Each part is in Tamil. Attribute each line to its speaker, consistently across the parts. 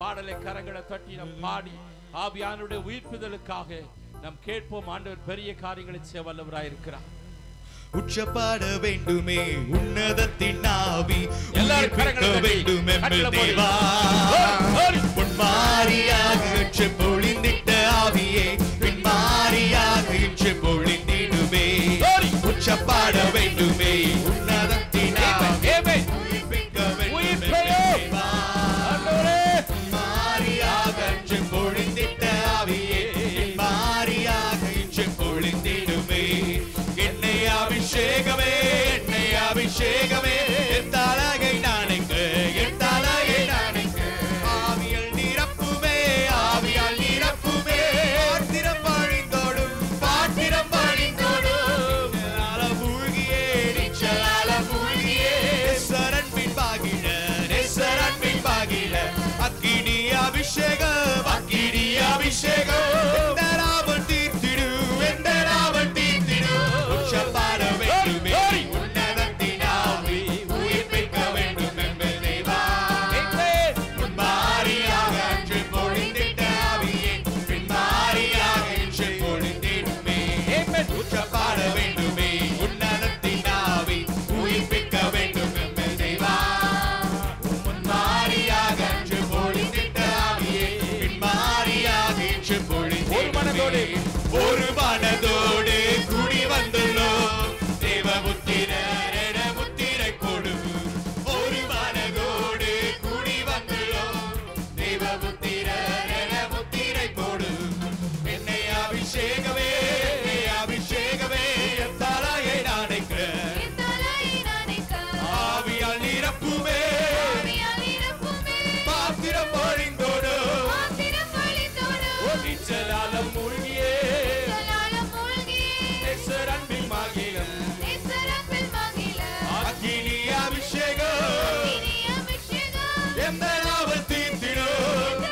Speaker 1: பாடலை கரங்களை தட்டி நாம் பாடி ஆவியானுடைய உயிர்ப்புதலுக்காக நாம் கேட்போம். ஆண்டவர் பெரிய காரியங்களை செய்ய வல்லவராய் இருக்கிறார்.
Speaker 2: உச்சப்பாட வேண்டுமே உன்னதத்தின் ஆவி,
Speaker 1: எல்லாரும் கரங்களை
Speaker 2: வேண்டுமே தேவா, பொன்மாரியாக இன்று பொழிந்திட்ட ஆவியே, பின்மாரியாக இன்று பொழிந்திடுமே. உச்சப்பாட வேண்டுமே உன்னதத்தின் ஆவி, உயிர்ப்பிக்க வேண்டுமே தேவா, பொன்மாரியாக இன்று பொழிந்திட்ட ஆவியே, பின்மாரியாக இன்று பொழிந்திடுமே. அபிஷேகமே என்னை அபிஷேகமே, என் தலையை நாளைக்கு என் தலையை நாளைக்கு ஆவியால் நிரப்புமே, ஆவியால் நிரப்புமே. பாத்திரம் பாழிந்தோடும் பாத்திரம் பாழிந்தோடும் மூழ்கியே நீச்சலால மூழ்கியே சரண் பின்பாகிட சரண் பின்பாகிட அக்கினி அபிஷேகம் அக்கினி அபிஷேகம் ஒரு மனதோடு குடி வந்துள்ளோம் தேவபுத்திரர முத்திரை கொடு. ஒரு மனதோடு குடி வந்துள்ளோம் தேவபுத்திரர முத்திரை கொடு. என்னை அபிஷேகமே என்னை அபிஷேகமே, என் தலையை நானைக்க ஆவியால் நிரப்புமே, பாத்திரம் பொழிந்தோடு நீச்சலால மூழ்கியே அக்கினி அபிஷேகம் எந்த நாவல் தீர்த்திடும்.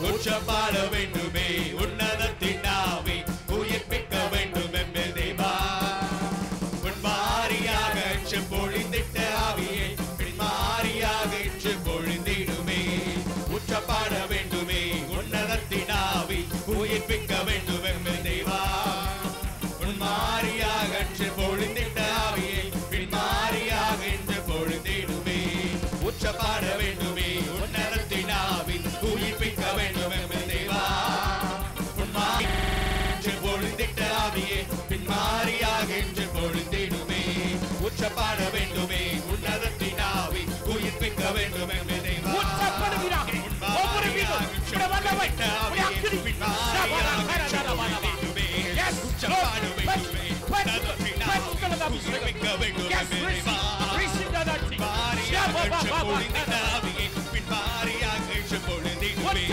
Speaker 2: உச்சப்பாட வேண்டுமே உன்னதத்தின் ஆவி, உயிர்ப்பிக்க வேண்டும் என்ற தேவா, பொன்மாரியாக இன்று பொழிந்திட்ட ஆவியை பின்மாரியாக இன்று பொழிந்திடுமே. உச்சப்பாட வேண்டுமே உன்னதத்தின் ஆவி, உயிர்ப்பிக்க வேண்டும் என்ற தேவா, பொன்மாரியாக இன்று பொழிந்திட்ட ஆவியை பின்மாரியாக இன்று பொழிந்திடுமே. உச்சப்பாட வேண்டுமே உன்னதத்தின் ஆவி, உயிர்ப்பிக்க வேண்டும் என்ற தேவா, பொன்மாரியாக பொழிந்திட்ட ஆவியை பின்மாரியாக இன்று பொழிந்திடுமே. உச்சப்பாட வேண்டுமே உன்னதத்தின் ஆவி, உயிர்ப்பிக்க வேண்டும் என்ற தேவா, உச்சப்படுகிறார் ஒவ்வொரு வீடும் வல்லமைட்ட ஆவியை பின்மாரியாக இன்று பொழிந்திடுமே.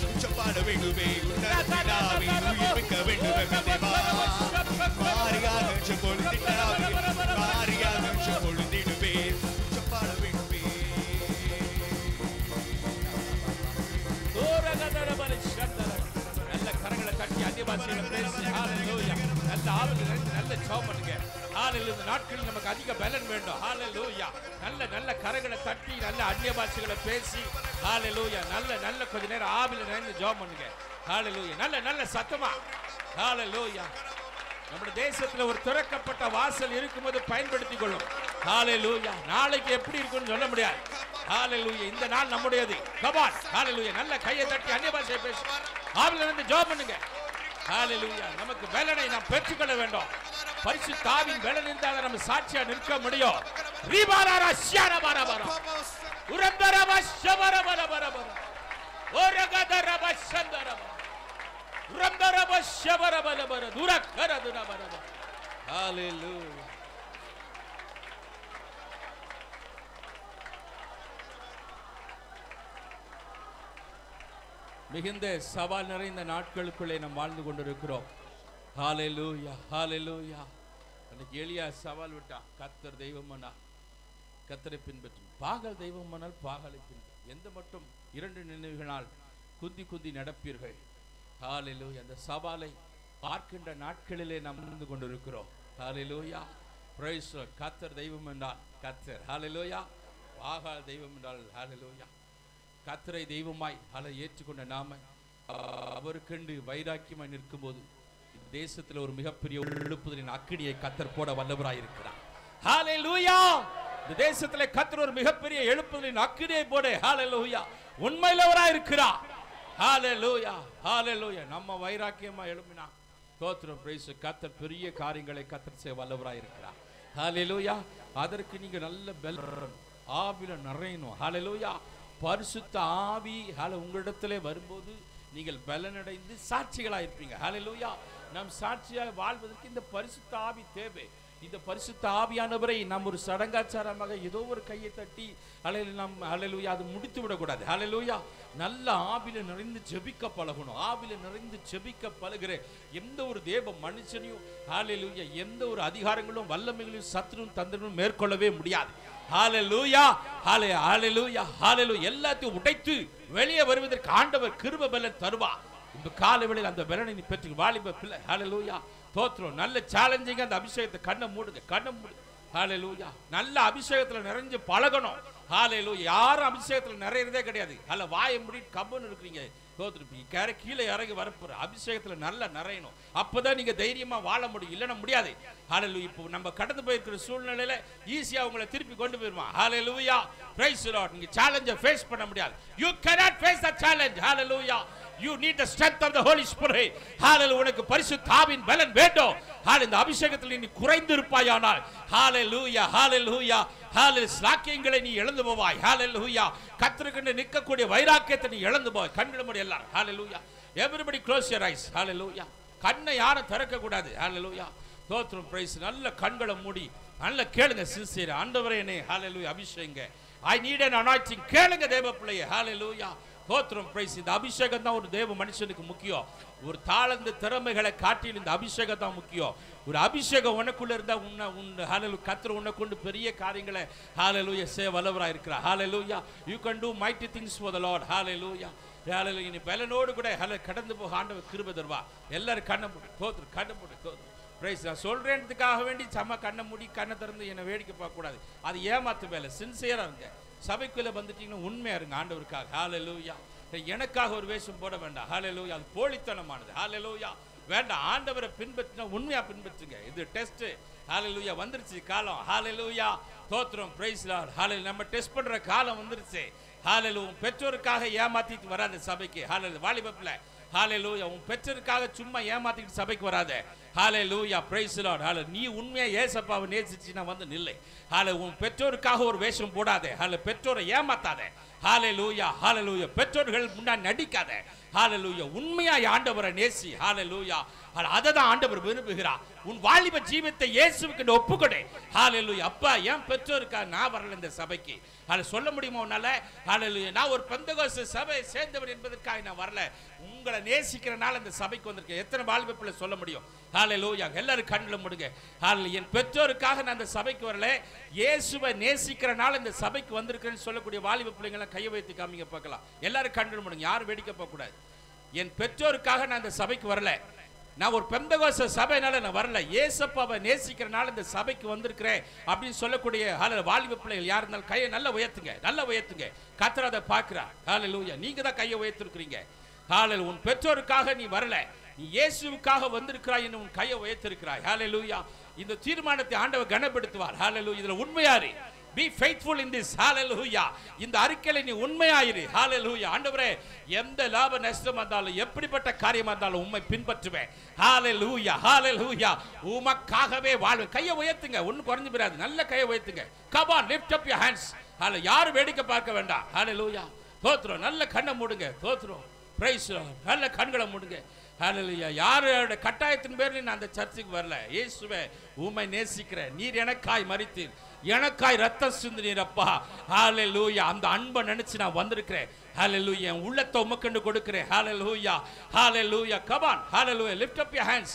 Speaker 2: உச்சப்பாட வேண்டுமே உன்னதத்தின் ஆவி, உயிர்ப்பிக்க வேண்டும் என்ற தேவா, நாட்களில் நமக்கு அதிக பலன் வேண்டும். ஹல்லேலூயா. நல்ல நல்ல கரங்களை தட்டி நல்ல அந்நிய பாஷைகளை பேசி ஹல்லேலூயா நல்ல நல்ல கொஞ்ச நேரம் ஆவில நினைந்து ஜெபம் பண்ணுங்க. ஹல்லேலூயா நல்ல நல்ல சத்தமா ஹல்லேலூயா. நம்ம தேசத்துல ஒரு திறக்கப்பட்ட வாசல் இருக்கும்போது பயன்படுத்திக் கொள்ளும். ஹல்லேலூயா. நாளைக்கு எப்படி இருக்கும்னு சொல்ல முடியாது. ஹல்லேலூயா. இந்த நாள் நம்முடையது. Come on. ஹல்லேலூயா. நல்ல கையை தட்டி அந்நிய பாஷையை பேசி ஆவில நினைந்து ஜெபம் பண்ணுங்க. ஹல்லேலூயா. நமக்கு பலனை நாம் பெற்றுக்கொள்ள வேண்டும். பரிசுத்த ஆவியின் பலன் இருந்தால் நம்ம சாட்சியா நிற்க முடியும். ரிபாராரா ஷியாரபாரபாரா உரந்தரபா ஷபரபரபரபரா ஓரகதரபா ஷந்தரபா உரந்தரபா ஷபரபரபரா துரக்கரதுரபரபா. ஹல்லேலூயா. மிகுந்த சவால் நிறைந்த நாட்களுக்குள்ளே நாம் வாழ்ந்து கொண்டிருக்கிறோம். ஹalleluya ஹalleluya. அன்னைக்கு எலியா சவால் விட்டான், கர்த்தர் தெய்வம்னா
Speaker 1: கர்த்தரை பின்பற்றும். பாகால் தெய்வமானால் பாகாலை பின்பற்றும். எந்த மட்டும் 2 நினைவுகளால் குந்தி குந்தி நடப்பீர்கள். ஹல்லேலூயா. அந்த சவாலை பார்க்கின்ற நாட்களிலே நாம் இருந்து கொண்டிருக்கிறோம். ஹல்லேலூயா. Praise the lord. கர்த்தர் தெய்வம் என்றால் கர்த்தர். ஹல்லேலூயா. பாகால் தெய்வம் என்றால் ஹல்லேலூயா. கர்த்தரை தெய்வமாய் ஏற்றுக்கொண்ட நாம அவருக்கென்று வைராக்கியமாய் நிற்கும்போது தேசத்தில் ஒரு மிகப்பெரிய எழுப்புதலின் அக்கினியை கர்த்தர் போட வல்லவராய் இருக்கிறார். ஹல்லேலூயா. இந்த தேசத்திலே கர்த்தர் ஒரு மிகப்பெரிய எழுப்புதலின் அக்கினியை போட ஹல்லேலூயா உண்மையிலவராய் இருக்கிறார். ஹல்லேலூயா. ஹல்லேலூயா. நம்ம வைராக்கியமா எழும்பினா ஸ்தோத்திரம். பிரைஸ். கர்த்தர் பெரிய காரியங்களை கர்த்தர் செய்ய வல்லவராய் இருக்கிறார். ஹல்லேலூயா. அதற்கு நீங்க நல்ல பலன் ஆவில நிறையணும். ஹல்லேலூயா. பரிசுத்த ஆவி உங்களிடத்திலே வரும்போது நீங்கள் பலனடைந்து சாட்சிகளாக இருப்பீங்க. ஹல்லேலூயா. நாம் சாட்சியாக வாழ்வதற்கு இந்த பரிசுத்த ஆவி தேவை. இந்த பரிசுத்த ஆவியானவரை நாம் ஒரு சடங்காச்சாரமாக ஏதோ ஒரு கையை தட்டி ஹல்லேலூயா அது முடித்து விடக்கூடாது. ஹல்லேலூயா. நல்ல ஆவில நிறைந்து ஜெபிக்க பழகணும். ஆவில நிறைந்து ஜெபிக்க பழகுற எந்த ஒரு தேவ மனுஷனையும் ஹல்லேலூயா எந்த ஒரு அதிகாரங்களும் வல்லமைகளையும் சத்துருவும் தந்திரமும் மேற்கொள்ளவே முடியாது. ஹல்லேலூயா. ஹல்லேலூயா. ஹல்லேலூயா. எல்லாத்தையும் உடைத்து வெளியே வருவதற்கு ஆண்டவர் கிருபை பலன் தருவார். இந்த காலவேளையில் அந்த பலனை நீ பெற்று வாலிப பிள்ளை. ஹல்லேலூயா. தோத்திரம். நல்ல சேலஞ்சிங்க அந்த அபிஷேகத்தை கண்ணை மூடுங்க. கண்ணை மூடு. ஹல்லேலூயா. நல்ல அபிஷேகத்தில் நிறைஞ்சு பழகணும். ஹல்லேலூயா. யாரும் அபிஷேகத்தில் நிறையறதே கிடையாது. வாயை மூடிட்டு கம்பன்னு இருக்கிறீங்க. தோத்திருப்பீங்க. கீழே இறங்கி வரப்போற அபிஷேகத்தில் நல்லா நிறையணும். அப்பதான் நீங்க தைரியமா வாழ முடியும். இல்லைன்னா முடியாது. ஹல்லேலூயா. இப்போ நம்ம கடந்து போயிருக்கிற சூழ்நிலையில ஈஸியா உங்களை திருப்பி கொண்டு போயிருவான். ஹல்லேலூயா. Praise the Lord. நீங்க சேலஞ்சை ஃபேஸ் பண்ண முடியாது. You cannot face the challenge. Hallelujah. You need the strength of the Holy Spirit. Hallelujah. உனக்கு பரிசுத்த ஆவியின் பலன் வேண்டும். இந்த அபிஷேகத்தில் நீ குறைந்து இருப்பாயானால் ஹல்லேலூயா. ஹல்லேலூயா. ஹல்லேலூயா. சாக்கியங்களை நீ இழந்து போவாய். ஹல்லேலூயா. கர்த்தருக்கென்று நிற்கக்கூடிய வைராக்கியத்தை நீ இழந்து போவாய். கண்களை மூடி எல்லாரும். ஹல்லேலூயா. Everybody close your eyes. ஹல்லேலூயா. கண்ணை யாரும் திறக்க கூடாது. ஹல்லேலூயா. ஸ்தோத்திரம். பிரைஸ். நல்ல கண்களை மூடி நல்ல கேளுங்க. சின்சியரா ஆண்டவரே என்னை ஹல்லேலூயா அபிஷேகங்க. I need an anointing. கேளுங்க தேவ பிள்ளையே. ஹல்லேலூயா. ஸ்தோத்திரம். பிரைஸ். இந்த அபிஷேகம் தான் ஒரு தேவ மனுஷனுக்கு முக்கியம். ஒரு தாளந்து திறமைகளை காட்டில் இந்த அபிஷேகம் தான் முக்கியம். ஒரு அபிஷேகம் உனக்குள்ள இருந்தா ஹல்லேலூயா கர்த்தர் உன்னை கொண்டு பெரிய காரியங்களை ஹல்லேலூயா செய்ய வல்லவராய் இருக்கிறார். ஹல்லேலூயா. You can do mighty things for the Lord. ஹல்லேலூயா. ஹல்லேலூயா. நீ பலனோடு கூட கடந்து போக ஆண்டவர் கிருபை தருவார். எல்லாரும் கண்ணை மூடி. ஸ்தோத்திரம். கண்ணை மூடி. பிரைஸ். நான் சொல்றேன்றதுக்காக வேண்டி சம கண்ணை மூடி கண்ணை திறந்து என்னை வேடிக்கை பார்க்க கூடாது. அது ஏமாத்து வேலை. சின்சியரா இருங்க. சபைக்குள்ள வந்துட்டீங்கன்னா உண்மையா இருங்க ஆண்டவருக்காக. ஹல்லேலூயா. எனக்காக ஒரு வேஷம் போட வேண்டாம். ஹல்லேலூயா. அது போலித்தனமானது. ஹல்லேலூயா. வேண்டாம். ஆண்டவரை பின்பற்றினா உண்மையா பின்பற்றுங்க. இது டெஸ்ட். ஹல்லேலூயா. வந்துருச்சு காலம். ஹல்லேலூயா. ஸ்தோத்திரம். Praise lord. ஹல்லேலூயா. நம்ம டெஸ்ட் பண்ற காலம் வந்துருச்சு. ஹல்லேலூயா. பெற்றோருக்காக ஏமாத்திட்டு வராத சபைக்கு. ஹல்லேலூயா. வாலிப பிள்ளை. ஹல்லேலூயா. உன் பெற்றோருக்காக சும்மா ஏமாத்திட்டு சபைக்கு வராத. Hallelujah. Praise the lord. Hallelujah. நீ உண்மையா இயேசுவை நேசிச்சினா வந்து நில்லை. ஹல்லேலூயா. உன் பெற்றோருக்காக ஒரு வேஷம் போடாதே. ஹல்லேலூயா. பெற்றோரை ஏமாத்தாதே. ஹல்லேலூயா. ஹல்லேலூயா. பெற்றோர்கள் முன்னாடி நடிக்காத. ஹல்லேலூயா. உண்மையா ஆண்டவரை நேசி. ஹல்லேலூயா. அதை தான் ஆண்டவர் விரும்புகிறார். உன் வாலிப ஜீவித்தை இயேசுவுக்கு ஒப்புக்கொடு. ஹல்லேலூயா. அப்பா என் பெற்றோருக்காக நான் வரல இந்த சபைக்கு. அதை சொல்ல முடியுமா உன்னால? ஹல்லேலூயா. நான் ஒரு பெந்தகோஸ்து சபையை சேர்ந்தவர் என்பதற்காக நான் வரல. உங்களை நேசிக்கிறனால இந்த சபைக்கு வந்திருக்கேன். எத்தனை வாலிப பிள்ளை சொல்ல முடியும்? ஹல்லேலூயா. எல்லாரும் கண்ணில் முடுங்க. ஹல்லேலூயா. என் பெற்றோருக்காக நான் இந்த சபைக்கு வரல. இயேசுவை நேசிக்கிறனால இந்த சபைக்கு வந்திருக்கிறேன்னு சொல்லக்கூடிய வாலிப பிள்ளைங்களை கையை வைத்து காமிங்க பார்க்கலாம். எல்லாரும் கண்ணில் முடுங்க. யாரும் வேடிக்கை பார்க்க கூடாது. என் பெற்றோருக்காக நான் இந்த சபைக்கு வரல. நான் ஒரு பெந்தகோஸ்து சபையினால நான் வரல. இயேசுவை நேசிக்கிறனால இந்த சபைக்கு வந்திருக்கிறேன் அப்படின்னு சொல்லக்கூடிய வாலிப பிள்ளைகள் யார் இருந்தாலும் கையை நல்லா உயர்த்துங்க. நல்லா உயர்த்துங்க. கர்த்தர் அதை பார்க்கிறார். ஹல்லேலூயா. நீங்க தான் கையை உயர்த்திருக்கிறீங்க. ஹல்லேலூயா. உன் பெற்றோருக்காக நீ வரல. நீ இயேசுவுக்காக வந்திருக்கிறாய் என்று உன் கையை உயர்த்திருக்கிறாய். ஹல்லேலூயா. இந்த தீர்மானத்தை ஆண்டவர் கனப்படுத்துவார். ஹல்லேலூயா. இதுல உண்மையாரு. Be faithful in this. Hallelujah. இந்த அறிக்கையில நீ உண்மையாயிரு. Hallelujah. ஆண்டவரே எந்த லாப நஷ்டம் வந்தாலும் எப்படிப்பட்ட காரியம் வந்தாலும் உம்மை பின்பற்றுவேன். Hallelujah. Hallelujah. உமக்காகவே வாழ்வேன். கையை உயர்த்துங்க. ஒன்னும் குறைஞ்சு போயிடாது. நல்ல கையை உயர்த்துங்க. Come on, lift up your hands. Hallelujah. யாரும் வேடிக்கை பார்க்க வேண்டாம். Hallelujah. ஸ்தோத்திரம். நல்ல கண்ணை மூடுங்க. ஸ்தோத்திரம். Praise the Lord. நல்ல கண்களை மூடுங்க. ஹல்லேலூயா. யாரோட கட்டாயத்தின் பேரில் நான் அந்த சர்ச்சுக்கு வரல. இயேசுவே உம்மை நேசிக்கிறேன். நீர் எனக்காய் மரித்தீர். எனக்காய் ரத்தம் சிந்தினீர் அப்பா. ஹல்லேலூயா. அந்த அன்பை நினைச்சு நான் வந்திருக்கிறேன். ஹல்லேலூயா. உள்ளத்தை உமக்கண்டு கொடுக்கிறேன். ஹல்லேலூயா. ஹல்லேலூயா. Come on. Hallelujah. Lift up your hands.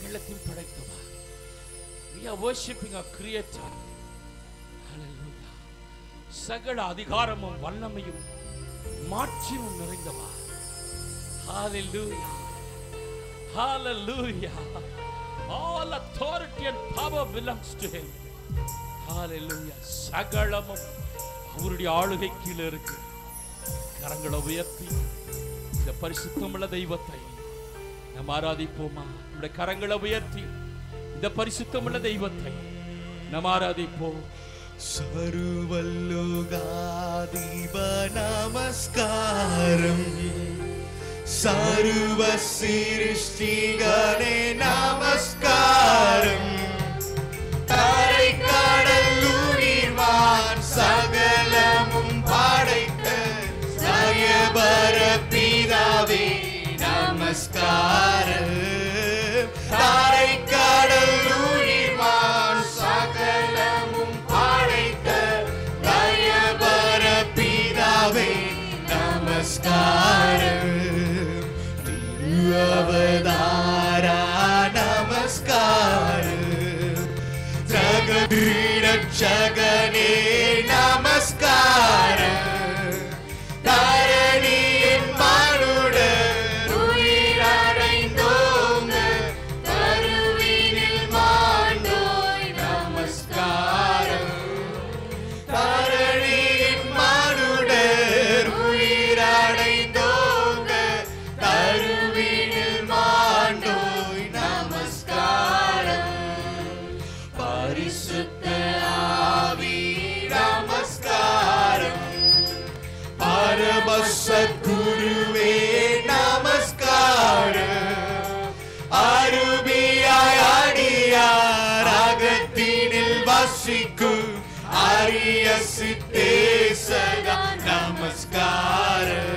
Speaker 1: சகலத்தையும் படைத்தவர். We are worshiping our creator. Hallelujah. சகல அதிகாரமும் வல்லமையும் மாட்சியும் நிறைந்தவர். Hallelujah. Hallelujah. All authority and power belongs to him. Hallelujah. சகலமும் அவருடைய ஆளுகை கீழே இருக்கு. கரங்களை உயர்த்தி இந்த பரிசுத்தமுள்ள தெய்வத்தை நாம் ஆராதிப்போமா? நம்முடைய கரங்களை உயர்த்தி இந்த பரிசுத்தமுள்ள தெய்வத்தை நாம் ஆராதிப்போம்.
Speaker 3: சர்வலோகாதிப நமஸ்காரம், சர்வ சிருஷ்டிகளே நமஸ்காரம், தரை கடல் உயிர்வான் சகலமும் படைத்த தயபர பிதாவே நமஸ்காரம், தரை கடல் உயிர்வான் சகலமும் படைத்த தயபர பிதாவே நமஸ்காரம், அவதாரா நமஸ்காரம், ஜகத்ரட்சகனே நமஸ்காரம், தரணியின் மனுடர் உயிரடைந்தோங்க கருவினில் மாண்டோய் நமஸ்காரம், தரணியின் மனுடர் உயிரடைந்தோங்க கருவினில் மாண்டோய் நமஸ்காரம், பரிசுத்த ஆவி நமஸ்காரம், பரமசத்குருவே நமஸ்காரம், அருமையாய் அடியார் அகத்தினில் வசிக்கும் அரிய சித்தே சதா நமஸ்காரம்,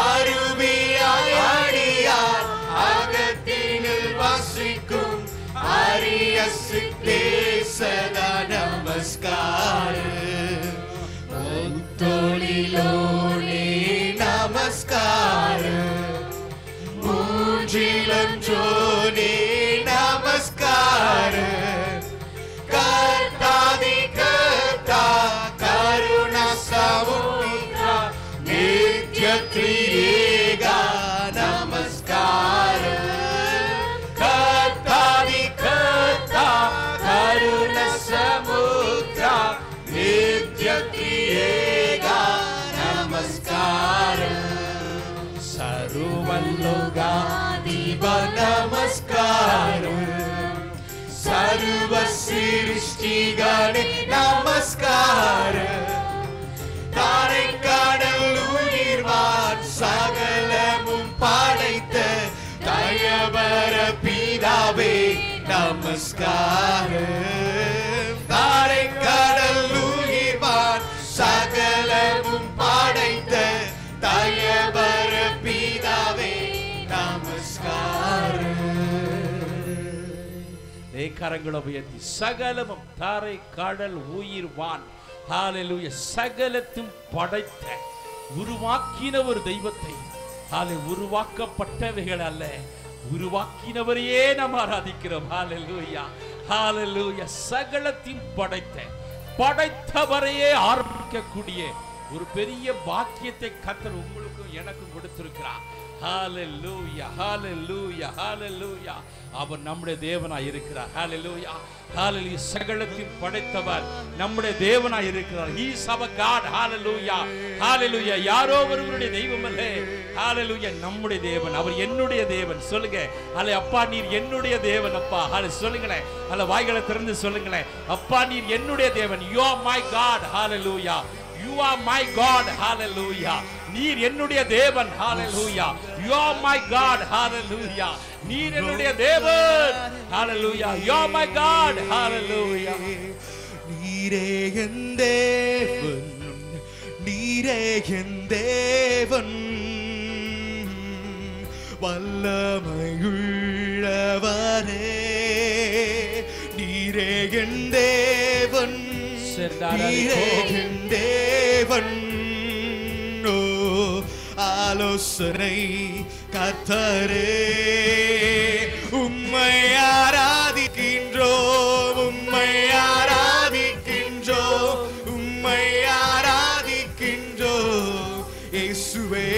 Speaker 3: அருமையாய் அடியார் அகத்தினில் வசிக்கும் அரிய சித்தே சதா நமஸ்காரம், தொழிலோனே நமஸ்காரம், மூன்றிலம் ஜோனே நமஸ்காரம், கர்த்தாதி கர்த்தா கருணா சமுத்திரா நித்ய திரியேகா நமஸ்காரம், கர்த்தாதி கர்த்தா கருணா சமுத்திரா நித்ய திரியேகா நமஸ்காரம், சர்வலோகாதிப நமஸ்காரம், சர்வ சிருஷ்டிகளே நமஸ்காரம், தாரை கடல் உயிர்வான் சகலமும் படைத்த தயபர பிதாவே நமஸ்காரம், தாரை கடல் உயிர்வான் சகலமும் படைத்த தயபர பிதாவே நமஸ்காரம்.
Speaker 1: கரங்களை உயர்த்தி சகலமும் தாரை கடல் உயிர்வான் ஹalleluya சகலத்தும் படைத்த உருவாக்கின ஒரு தெய்வத்தை உருவாக்கப்பட்டவைகள் அல்ல உருவாக்கினவரையே நாம் ஆராதிக்கிறோம். ஹalleluya ஹalleluya சகலத்தையும் படைத்தவரையே ஆராதிக்கக்கூடிய ஒரு பெரிய பாக்கியத்தை கர்த்தர் உங்களுக்கும் எனக்கும் கொடுத்திருக்கிறார். ஹalleluya ஹalleluya ஹalleluya அவர் நம்முடைய தேவனாய் இருக்கிறார். ஹalleluya ஹalleluya சகலத்தையும் படைத்தவர் நம்முடைய தேவனாய் இருக்கிறார். He is our God. ஹalleluya ஹalleluya யாரோ ஒருவருடைய தெய்வம் அல்ல. ஹalleluya நம்முடைய தேவன். அவர் என்னுடைய தேவன். சொல்லுங்க ஹalleluya அப்பா நீர் என்னுடைய தேவன் அப்பா. ஹalleluya சொல்லுங்களே ஹalleluya வாய்களை திறந்து சொல்லுங்களே அப்பா நீர் என்னுடைய தேவன். You are my God. Hallelujah You are my God. Hallelujah. நீர் என்னுடைய தேவன். Hallelujah. You are my God. Hallelujah. நீர் என்னுடைய தேவன். Hallelujah. You are my God. Hallelujah.
Speaker 3: நீரே என் தேவன், நீரே என் தேவன், வல்லமையுள்ளவரே, நீரே என் தேவன், நீரே என் தேவன், ஆலோசனை கர்த்தரே, உம்மை ஆராதிக்கின்றோம், உம்மை ஆராதிக்கின்றோம், உம்மை ஆராதிக்கின்றோம் இயேசுவே.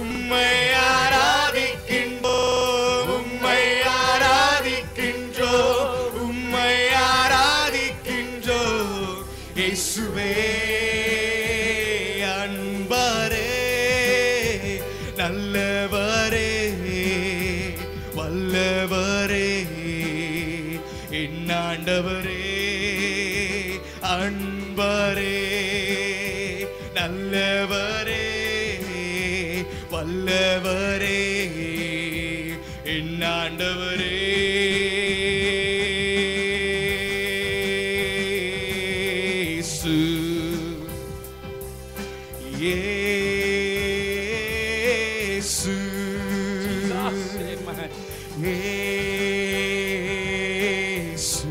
Speaker 3: உம்மை ஆராதிக்கின்றோம், உம்மை ஆராதிக்கின்றோம், உம்மை ஆராதிக்கின்றோம் இயேசுவே. அன்பரே, நல்லவரே, வல்லவரே, என் ஆண்டவரே. அன்பரே, நல்லவரே, வல்லவரே, என் ஆண்டவரே. இயேசு, இயேசு,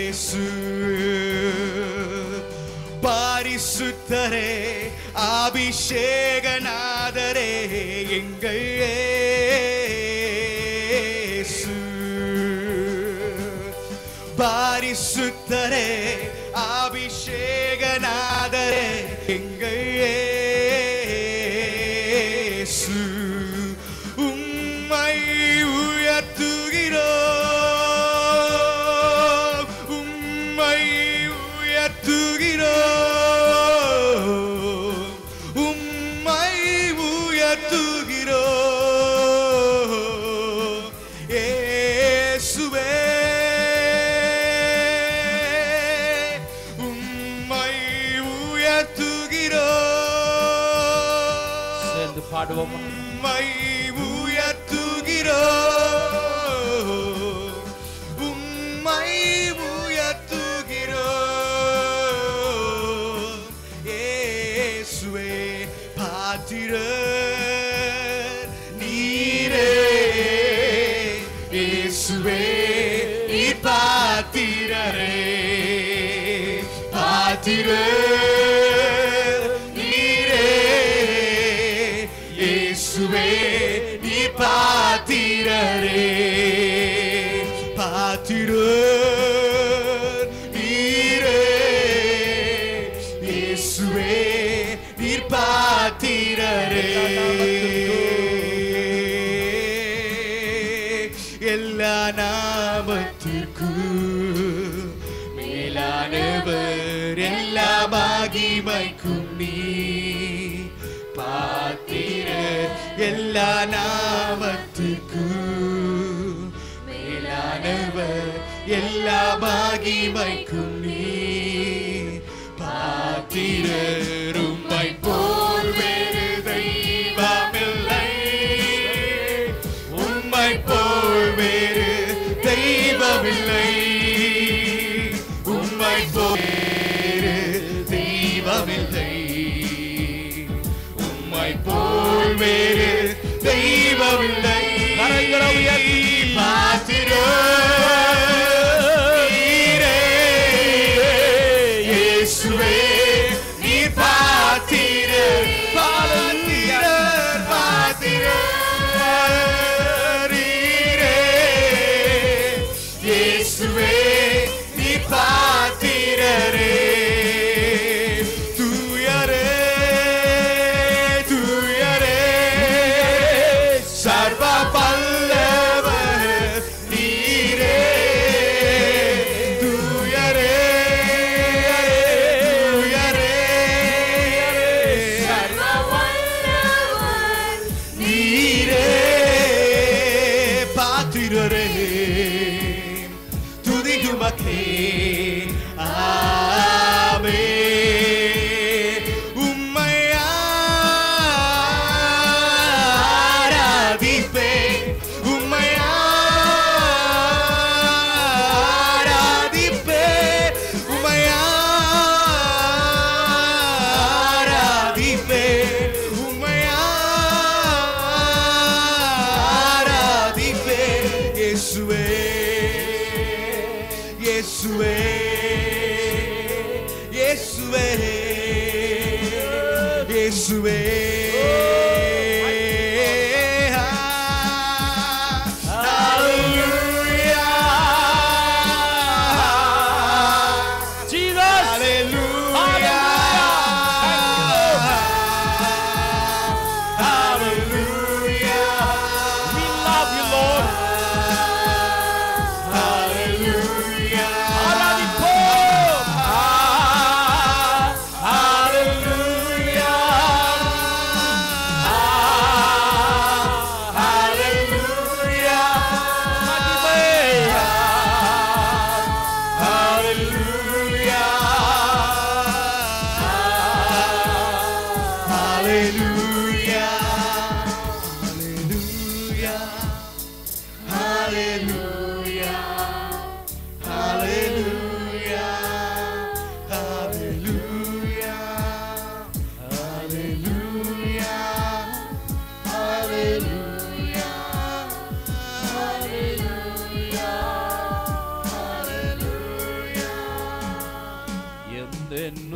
Speaker 3: இயேசு. பரிசுத்தரே, அபிஷேகநாதரே, எங்கள் இயேசு. பரிசுத்தரே, அபிஷேகநாதரே, எங்கள் இயேசு. உம்மை உயர்த்துகிறோம், உம்மை உயர்த்துகிறோம், உம்மை உயர்த்துகிறோம் இயேசுவே.
Speaker 1: பாடுவோம்.
Speaker 3: உம்மை உயர்த்துகிறோம், உம்மை உயர்த்துகிறோம் இயேசுவே. பாத்திரர் நீரே இயேசுவே, நீர் பாத்திரரே. பாத்திரர் நீரே இயேசுவே, நீர் பாத்திரரே. பாத்திரர் நீரே இயேசுவே, நீர் பாத்திரரே. எல்லா நாமத்திற்கும் மேலானவர், எல்லா மகிமைக்கும் நீர் பாத்திரர். எல்லா நாமத்திற்கும் மேலானவர், எல்லா மகிமைக்கும் நீர் பாத்திரர். உம்மை போல் வேறு தெய்வமில்லை, உம்மை போல் வேறு தெய்வமில்லை, உம்மை போல் வேறு தெய்வமில்லை, உம்மை போல் வேறு தெய்வமில்லை. கரங்களை உயர்த்தி பாத்திரர் நீரே இயேசுவே, நீர் பாத்திரர். பாத்திரர், பாத்திரர் நீரே இயேசுவே, நீர் பாத்திரரே. தூயரே, தூயரே, சர்வ வல்லவர் நீரே. தூயரே, தூயரே, சர்வ வல்லவர் நீரே. பாத்திரரே, துதியுமக்கே ஆமென். உம்மை ஆராதிப்பேன், உம்மை ஆராதிப்பேன், உம்மை ஆராதிப்பேன், உம்மை ஆராதிப்பேன் இயேசுவே. இயேசுவே, இயேசுவே, இயேசுவே,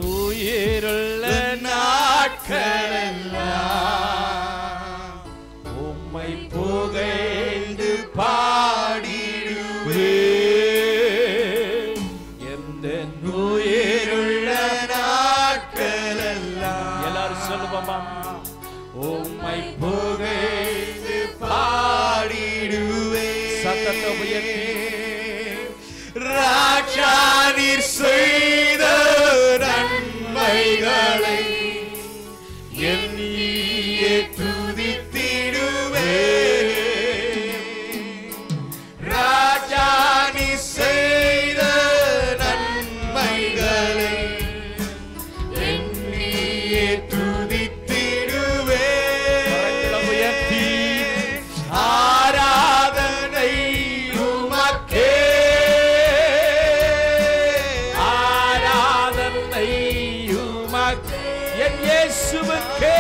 Speaker 2: உயிருள்ள நாட்களெல்லாம் உம்மை புகழ்ந்து பாடிடுவேன். எந்த உயிருள்ள நாட்களெல்லாம் எல்லாரும் சொல்லுவோமா? உம்மை புகழ்ந்து பாடிடுவேன். சத்தத்தை உயர்த்தி ராஜா நீர் செய்த நன்மைகளை எண்ணியே துதித்திடுவேன். ராஜா நீர் செய்த நன்மைகளை எண்ணியே துதித்திடுவேன். உயர்த்தி ஆராதனை உமக்கே, என் இயேசுவுக்கே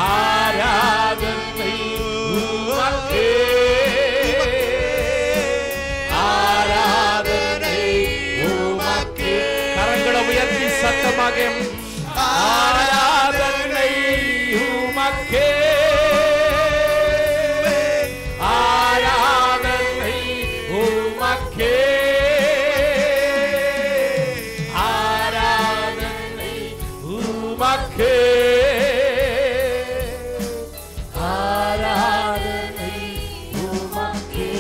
Speaker 2: ஆராதனை உமக்கே, ஆராதனை உமக்கே. கரங்களை உயர்த்தி சத்தமாக ஆராதனை உமக்கே, ஆராதனை உமக்கே, உமக்கே ஆராதனை உமக்கே.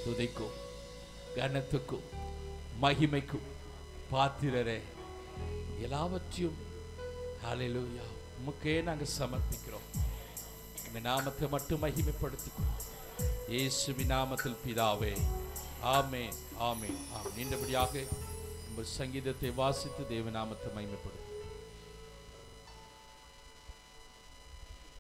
Speaker 2: துதிக்கும் கனத்துக்கும் மகிமைக்கும் பாத்திரரே எல்லாவற்றையும் ஹல்லேலூயா உமக்கே நாங்கள் சமர்ப்பிக்கிறோம். இந்த நாமத்தை மட்டும் மகிமைப்படுத்திக்கிறோம் இயேசுவின் நாமத்தில் பிதாவே, ஆமென் ஆமென் ஆமென். நீண்டபடியாக உங்கள் சங்கீதத்தை வாசித்து தேவ நாமத்தை மகிமைப்படுத்தும்.